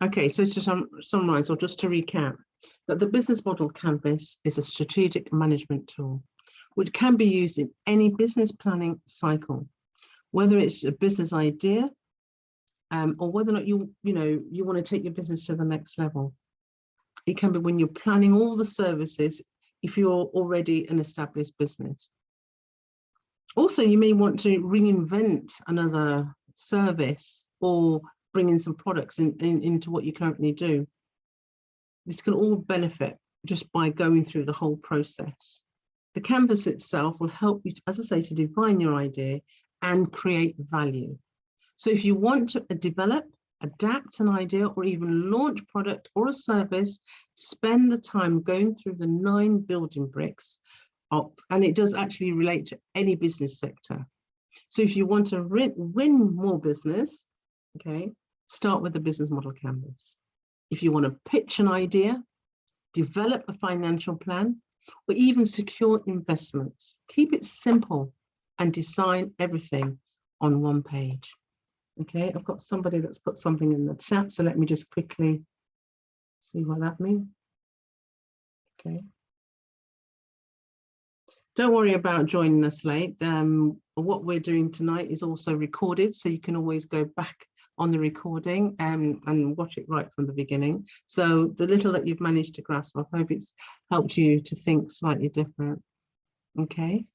Okay, so to summarize, or just to recap, that the business model canvas is a strategic management tool which can be used in any business planning cycle, whether it's a business idea or whether or not you want to take your business to the next level. It can be when you're planning all the services if you're already an established business. Also, you may want to reinvent another service or bring in some products into what you currently do. This can all benefit just by going through the whole process. The canvas itself will help you, as I say, to define your idea and create value. So if you want to develop, adapt an idea, or even launch a product or a service, spend the time going through the 9 building bricks, and it does actually relate to any business sector. So if you want to win more business, okay, start with the business model canvas. If you want to pitch an idea, develop a financial plan, or even secure investments, keep it simple and design everything on one page. Okay, I've got somebody that's put something in the chat, so let me just quickly see what that means. Okay. Don't worry about joining us late. What we're doing tonight is also recorded, so you can always go back on the recording and watch it right from the beginning. So the little that you've managed to grasp, I hope it's helped you to think slightly different. Okay.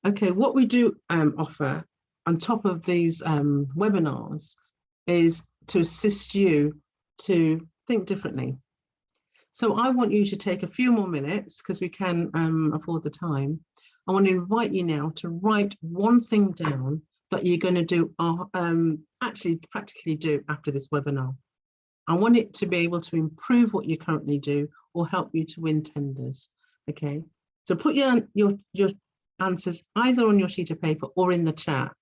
Okay, what we do offer on top of these webinars is to assist you to think differently. So I want you to take a few more minutes, because we can afford the time. I want to invite you now to write one thing down that you're going to do, actually practically do after this webinar. I want it to be able to improve what you currently do or help you to win tenders. Okay, so put your answers either on your sheet of paper or in the chat.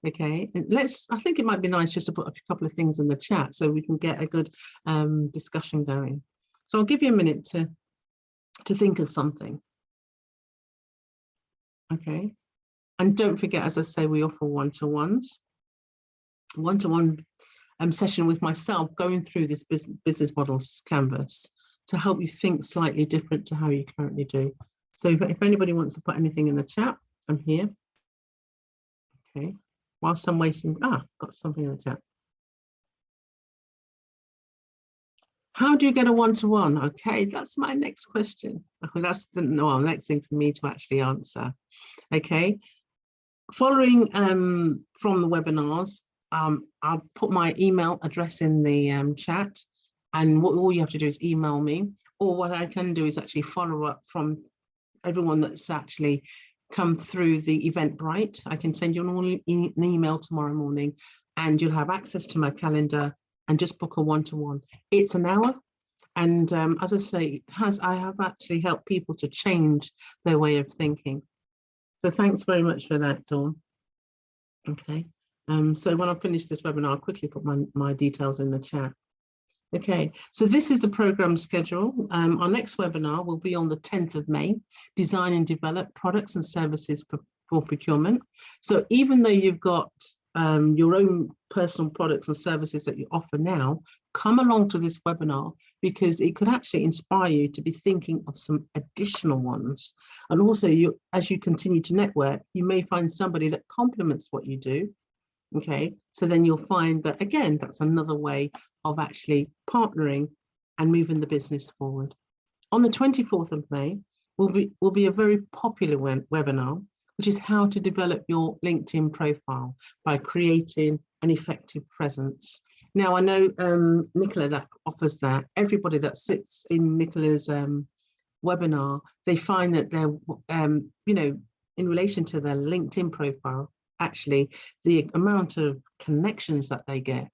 Okay, and I think it might be nice just to put a couple of things in the chat so we can get a good discussion going. So I'll give you a minute to think of something. Okay, and don't forget, as I say, we offer one-to-ones. One-to-one session with myself going through this business models canvas to help you think slightly different to how you currently do. So if anybody wants to put anything in the chat, I'm here. Okay, whilst I'm waiting, got something in the chat. How do you get a one-to-one? Okay, that's my next question. That's the next thing for me to actually answer. Okay, following from the webinars, I'll put my email address in the chat, and all you have to do is email me, or what I can do is actually follow up from everyone that's actually come through the Eventbrite. I can send you an email tomorrow morning, and you'll have access to my calendar and just book a one-to-one. It's an hour, and as I say, I have actually helped people to change their way of thinking. So thanks very much for that, Dawn. Okay, so when I finish this webinar, I'll quickly put my details in the chat. Okay, so this is the program schedule. Our next webinar will be on the 10th of May, Design and Develop Products and Services for Procurement. So even though you've got your own personal products and services that you offer now, come along to this webinar because it could actually inspire you to be thinking of some additional ones. And also, as you continue to network, you may find somebody that complements what you do. Okay, so then you'll find that, again, that's another way of actually partnering and moving the business forward. On the 24th of May will be a very popular webinar, which is how to develop your LinkedIn profile by creating an effective presence. Now, I know Nicola that offers that. Everybody that sits in Nicola's webinar, they find that they're, in relation to their LinkedIn profile, actually, the amount of connections that they get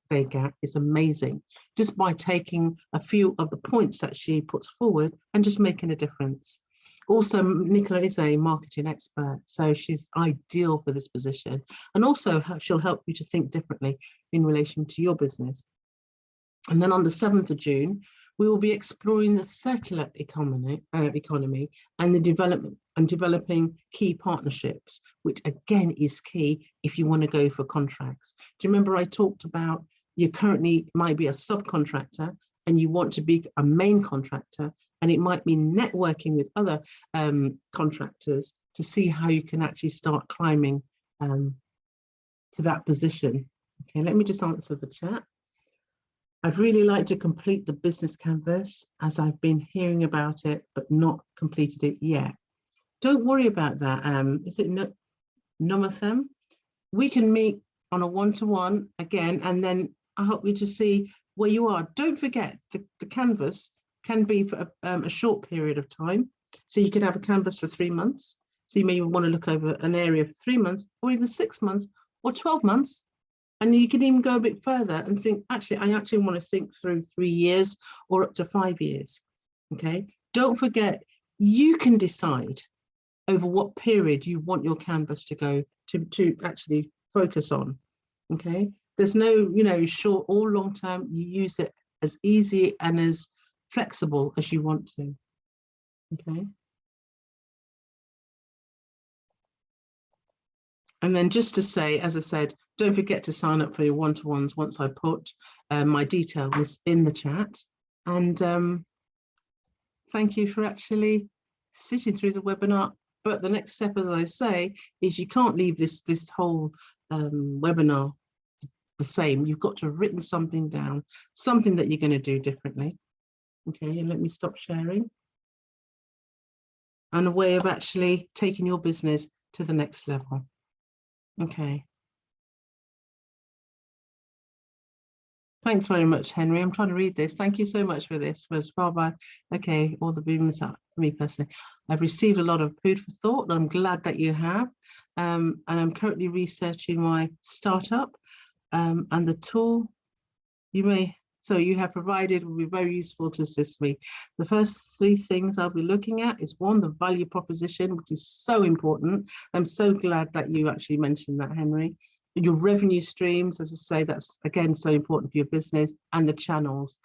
is amazing, just by taking a few of the points that she puts forward and just making a difference. Also, Nicola is a marketing expert, so she's ideal for this position. And also, she'll help you to think differently in relation to your business. And then on the 7th of June, we will be exploring the circular economy and the developing key partnerships, which again is key if you want to go for contracts. Do you remember I talked about you currently might be a subcontractor and you want to be a main contractor, and it might mean networking with other contractors to see how you can actually start climbing to that position. Okay, let me just answer the chat. I'd really like to complete the business canvas as I've been hearing about it, but not completed it yet. Don't worry about that. Is it Nomathem? We can meet on a one-to-one again, and then I'll help you to see where you are. Don't forget, the canvas can be for a short period of time. So you could have a canvas for 3 months. So you may want to look over an area for 3 months, or even 6 months, or 12 months. And you can even go a bit further and think, actually, I actually want to think through 3 years or up to 5 years. Okay. Don't forget, you can decide over what period you want your canvas to go to actually focus on. Okay. There's no, short or long term. You use it as easy and as flexible as you want to. Okay. And then just to say, as I said, don't forget to sign up for your one-to-ones once I put my details in the chat. And thank you for actually sitting through the webinar. But the next step, as I say, is you can't leave this whole webinar the same. You've got to have written something down, something that you're going to do differently. Okay, and let me stop sharing. And a way of actually taking your business to the next level. Okay. Thanks very much, Henry. I'm trying to read this. Thank you so much for this. Was far by, okay, all the boomers up for me personally. I've received a lot of food for thought, and I'm glad that you have. And I'm currently researching my startup and the tool. You may so you have provided will be very useful to assist me. The first 3 things I'll be looking at is 1, the value proposition, which is so important. I'm so glad that you actually mentioned that, Henry. Your revenue streams, as I say, that's again so important for your business, and the channels.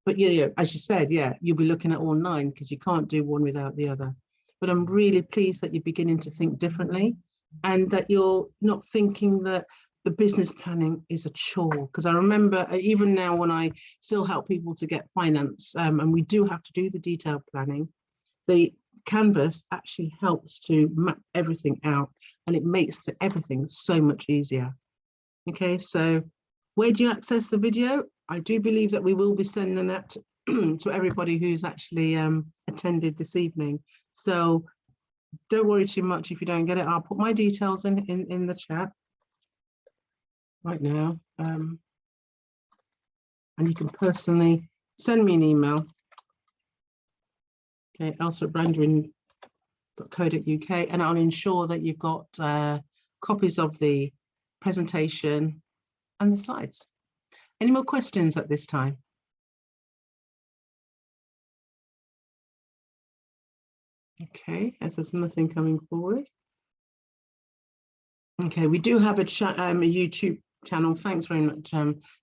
But yeah, as you said, you'll be looking at all 9 because you can't do one without the other. But I'm really pleased that you're beginning to think differently, and that you're not thinking that the business planning is a chore. Because I remember even now when I still help people to get finance, and we do have to do the detailed planning, the canvas actually helps to map everything out, and it makes everything so much easier. Okay, so where do you access the video? I do believe that we will be sending that to everybody who's actually attended this evening. So don't worry too much if you don't get it. I'll put my details in the chat right now. And you can personally send me an email. Okay, elsa@brandwin.co.uk, and I'll ensure that you've got copies of the presentation and the slides. Any more questions at this time? Okay, as there's nothing coming forward. Okay, we do have a YouTube channel. Thanks very much,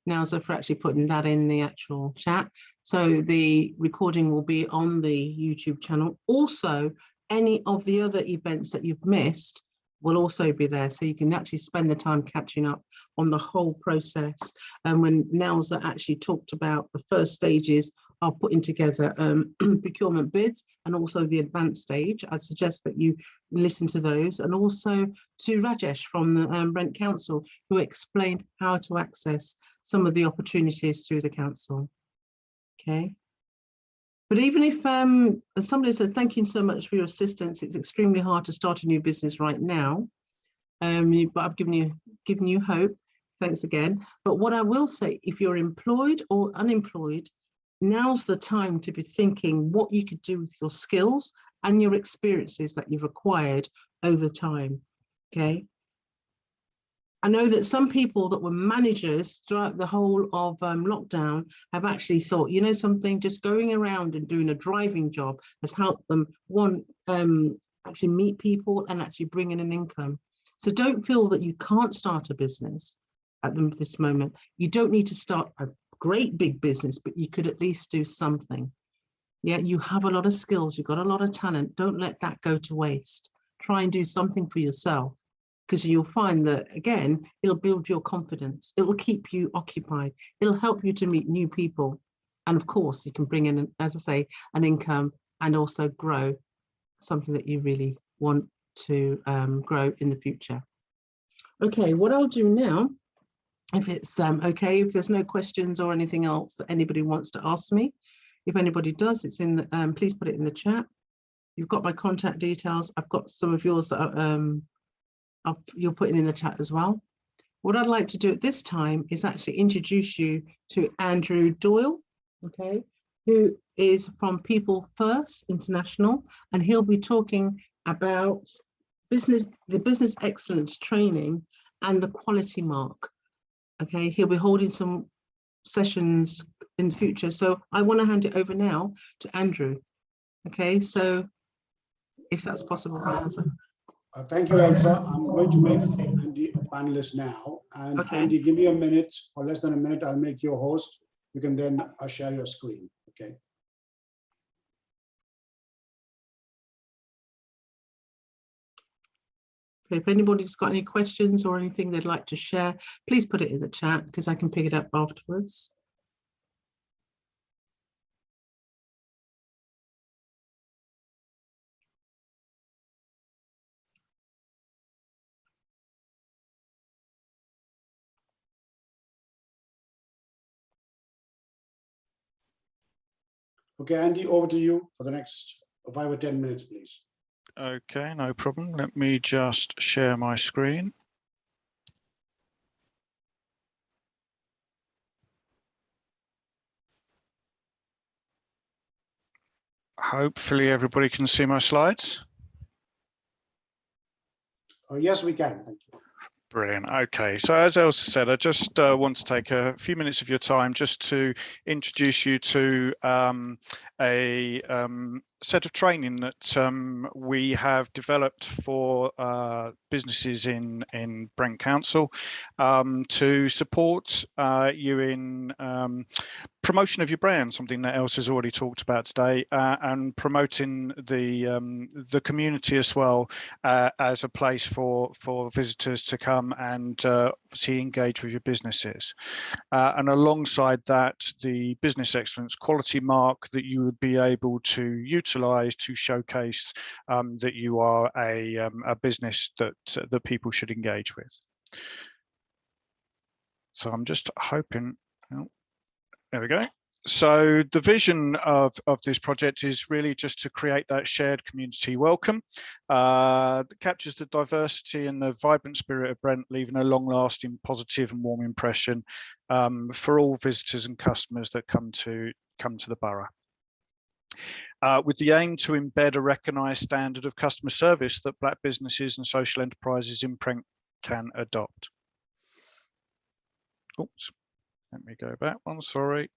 Nauza, for actually putting that in the actual chat. So the recording will be on the YouTube channel. Also, any of the other events that you've missed will also be there. So you can actually spend the time catching up on the whole process. And when Nauza actually talked about the first stages of putting together procurement bids and also the advanced stage, I suggest that you listen to those, and also to Rajesh from the Brent Council, who explained how to access some of the opportunities through the council. Okay. But even if somebody says, thank you so much for your assistance, it's extremely hard to start a new business right now, but I've given you hope. Thanks again. But what I will say, if you're employed or unemployed, now's the time to be thinking what you could do with your skills and your experiences that you've acquired over time. Okay. I know that some people that were managers throughout the whole of lockdown have actually thought, you know something, just going around and doing a driving job has helped them, actually meet people and actually bring in an income. So don't feel that you can't start a business at this moment. You don't need to start a great big business, but you could at least do something. Yeah, you have a lot of skills, you've got a lot of talent. Don't let that go to waste. Try and do something for yourself, because you'll find that, again, it'll build your confidence. It will keep you occupied. It'll help you to meet new people. And of course, you can bring in, as I say, an income and also grow something that you really want to grow in the future. Okay, what I'll do now, if it's okay, if there's no questions or anything else that anybody wants to ask me, if anybody does, it's in the, please put it in the chat. You've got my contact details. I've got some of yours that are, you're putting in the chat as well. What I'd like to do at this time is actually introduce you to Andrew Doyle, okay, who is from People First International, and he'll be talking about the business excellence training and the quality mark. Okay, he'll be holding some sessions in the future. So I want to hand it over now to Andrew. Okay, so if that's possible. Thank you, Elsa. I'm going to make Andy a panelist now. And okay. Andy, give me a minute or less than a minute. I'll make you a host. You can then share your screen. Okay. Okay, if anybody's got any questions or anything they'd like to share, please put it in the chat because I can pick it up afterwards. Okay, Andy, over to you for the next 5 or 10 minutes, please. Okay, no problem. Let me just share my screen. Hopefully everybody can see my slides. Yes, we can. Thank you. Brilliant. Okay, so as Elsa said, I just want to take a few minutes of your time just to introduce you to a set of training that we have developed for businesses in Brent Council to support you in promotion of your brand, something that Elsa's already talked about today, and promoting the community as well as a place for visitors to come and see engage with your businesses. And alongside that, the business excellence quality mark that you would be able to utilise to showcase that you are a business that people should engage with. So I'm just hoping. Oh, there we go. So the vision of this project is really just to create that shared community welcome that captures the diversity and the vibrant spirit of Brent, leaving a long-lasting positive and warm impression for all visitors and customers that come to the borough. With the aim to embed a recognised standard of customer service that Black businesses and social enterprises in Brent can adopt. Oops, let me go back one, sorry.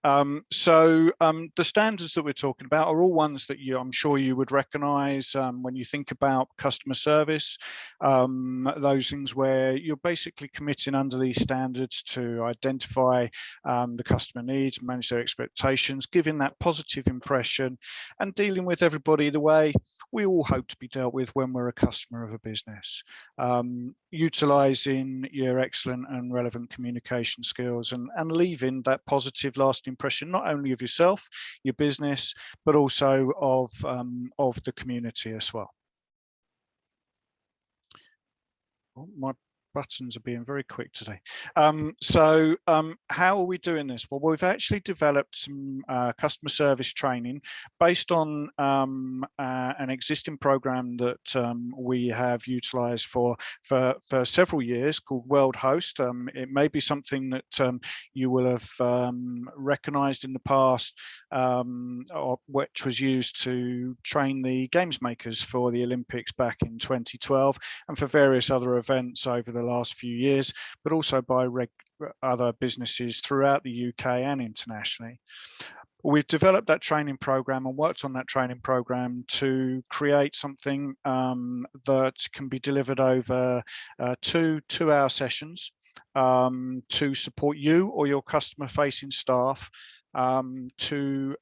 The standards that we're talking about are all ones that I'm sure you would recognise when you think about customer service. Those things where you're basically committing under these standards to identify the customer needs, manage their expectations, giving that positive impression, and dealing with everybody the way we all hope to be dealt with when we're a customer of a business. Utilising your excellent and relevant communication skills and leaving that positive lasting impression not only of yourself, your business, but also of the community as well. Oh, my buttons are being very quick today. How are we doing this? Well, we've actually developed some customer service training based on an existing program that we have utilized for several years called World Host. It may be something that you will have recognized in the past, which was used to train the games makers for the Olympics back in 2012 and for various other events over the last few years, but also by other businesses throughout the UK and internationally. We've developed that training program and worked on that training program to create something that can be delivered over two-hour sessions to support you or your customer-facing staff to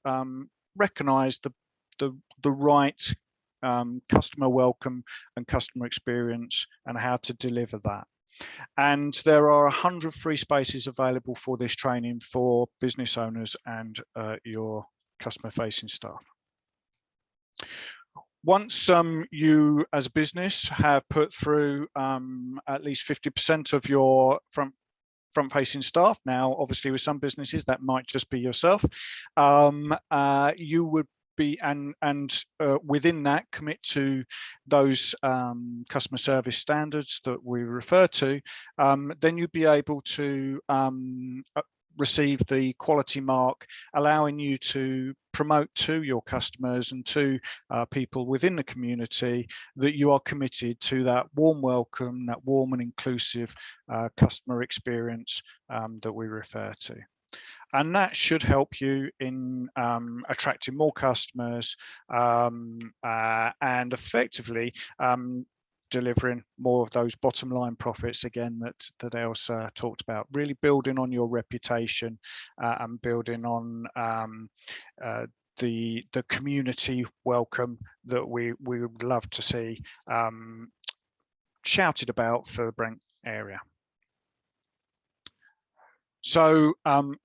recognise the right customer welcome and customer experience and how to deliver that. And there are 100 free spaces available for this training for business owners and your customer facing staff. Once you as a business have put through at least 50% of your front-facing staff, now obviously with some businesses that might just be yourself, you would be within that commit to those customer service standards that we refer to, then you'd be able to receive the quality mark, allowing you to promote to your customers and to people within the community that you are committed to that warm welcome, that warm and inclusive customer experience that we refer to. And that should help you in attracting more customers and effectively delivering more of those bottom line profits again that Elsa talked about, really building on your reputation and building on the community welcome that we would love to see shouted about for the Brent area. So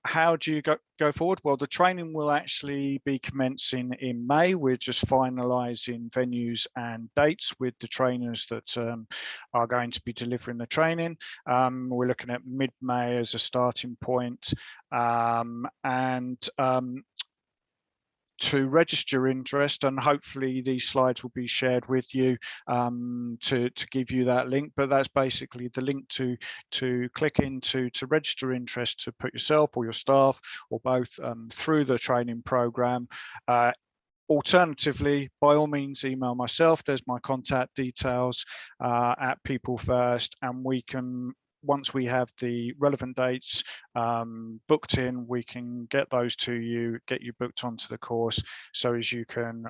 how do you go forward? Well, the training will actually be commencing in May. We're just finalising venues and dates with the trainers that are going to be delivering the training. We're looking at mid-May as a starting point, to register interest, and hopefully these slides will be shared with you to give you that link, but that's basically the link to click into to register interest, to put yourself or your staff or both through the training program. Alternatively, by all means, email myself. There's my contact details at People First, and we can, once we have the relevant dates booked in, we can get those to you, get you booked onto the course, so as you can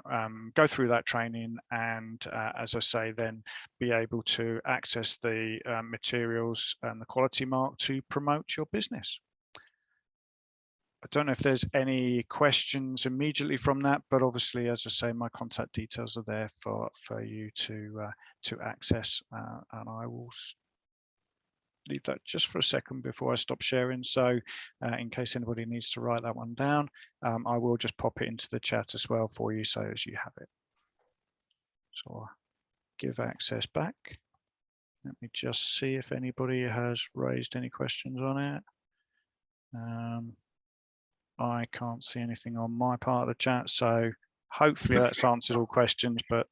go through that training and, as I say, then be able to access the materials and the quality mark to promote your business. I don't know if there's any questions immediately from that, but obviously, as I say, my contact details are there for you to access, and I will leave that just for a second before I stop sharing. So in case anybody needs to write that one down, I will just pop it into the chat as well for you, so as you have it. So I'll give access back. Let me just see if anybody has raised any questions on it. I can't see anything on my part of the chat, so hopefully that's answered all questions, but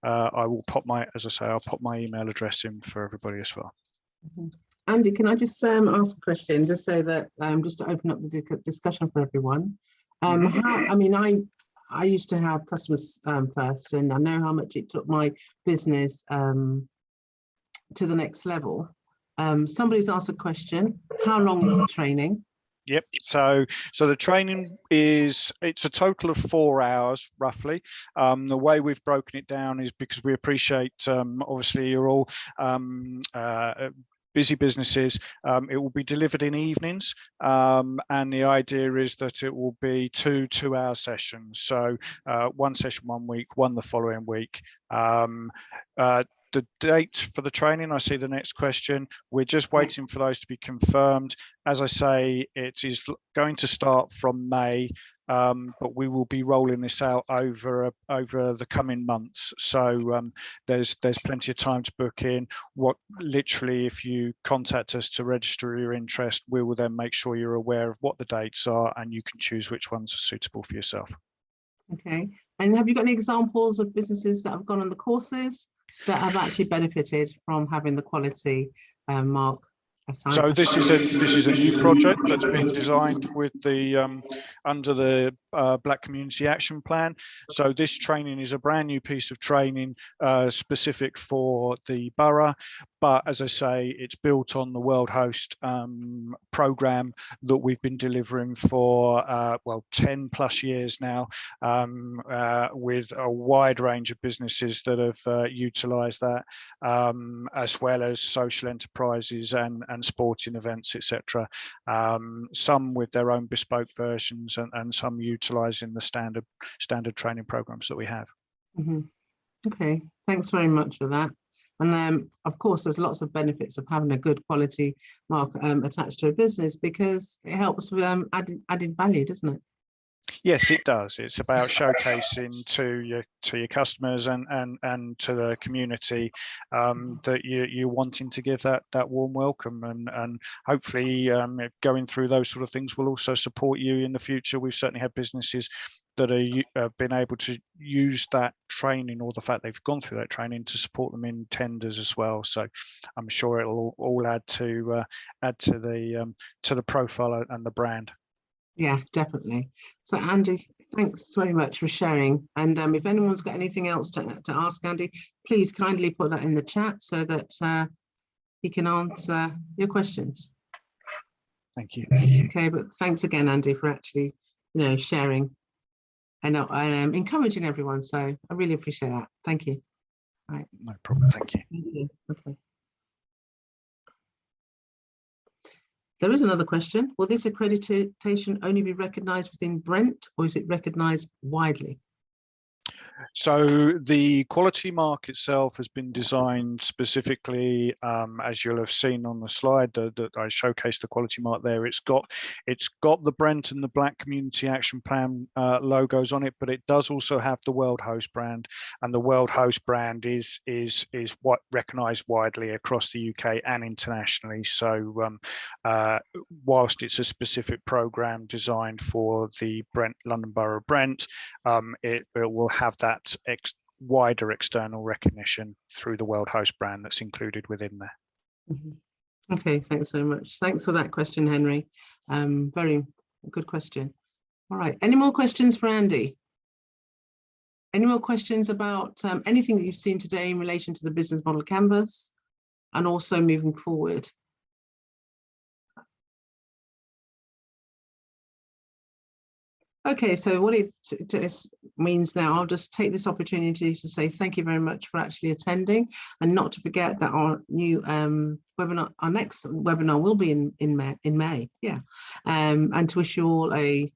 I will pop my, as I say, I'll pop my email address in for everybody as well. Andy, can I just ask a question, just so that just to open up the discussion for everyone? I mean, I used to have customers first, and I know how much it took my business to the next level. Somebody's asked a question: how long is the training? Yep. So the training it's a total of 4 hours roughly. The way we've broken it down is because we appreciate obviously you're all busy businesses. It will be delivered in evenings, and the idea is that it will be two 2-hour sessions. So one session one week, one the following week. The date for the training, I see the next question. We're just waiting for those to be confirmed. As I say, it is going to start from May, but we will be rolling this out over the coming months. So there's plenty of time to book in. Literally, if you contact us to register your interest, we will then make sure you're aware of what the dates are, and you can choose which ones are suitable for yourself. Okay. And have you got any examples of businesses that have gone on the courses that have actually benefited from having the quality mark assigned? So this is a new project that's been designed with the under the Black Community Action Plan. So this training is a brand new piece of training specific for the borough. But as I say, it's built on the World Host program that we've been delivering for, well, 10 plus years now, with a wide range of businesses that have utilised that, as well as social enterprises and sporting events, etc. Some with their own bespoke versions, and some utilising the standard training programs that we have. Okay, thanks very much for that. And of course, there's lots of benefits of having a good quality mark attached to a business, because it helps with added value, doesn't it? Yes, it does. It's about showcasing to your customers and to the community that you're wanting to give that warm welcome, and hopefully going through those sort of things will also support you in the future. We've certainly had businesses that have been able to use that training, or the fact they've gone through that training, to support them in tenders as well. So I'm sure it'll all add to the profile and the brand. Yeah, definitely. So Andy, thanks very much for sharing. And if anyone's got anything else to ask Andy, please kindly put that in the chat so that he can answer your questions. Thank you. Okay, but thanks again, Andy, for actually, sharing and encouraging everyone. So I really appreciate that. Thank you. All right. No problem. Thank you. Thank you. Okay. There is another question. Will this accreditation only be recognised within Brent, or is it recognised widely? So the quality mark itself has been designed specifically, as you'll have seen on the slide that I showcased the quality mark there. It's got the Brent and the Black Community Action Plan logos on it, but it does also have the World Host brand, and the World Host brand is what recognised widely across the UK and internationally. So whilst it's a specific programme designed for the London Borough of Brent, it will have that wider external recognition through the World Host brand that's included within there. Okay, thanks very much. Thanks for that question, Henry. Very good question. All right, any more questions for Andy? Any more questions about anything that you've seen today in relation to the business model canvas and also moving forward? Okay, so what it means now, I'll just take this opportunity to say thank you very much for actually attending, and not to forget that our new webinar, our next webinar will be in May, yeah, and to wish you all a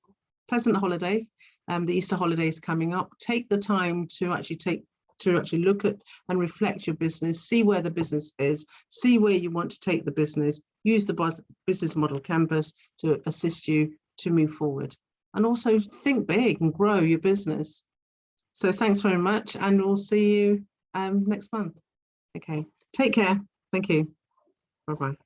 pleasant holiday. The Easter holiday is coming up. Take the time to actually look at and reflect your business, see where the business is, see where you want to take the business, use the business model canvas to assist you to move forward. And also think big and grow your business. So thanks very much, and we'll see you next month. Okay, take care. Thank you. Bye-bye.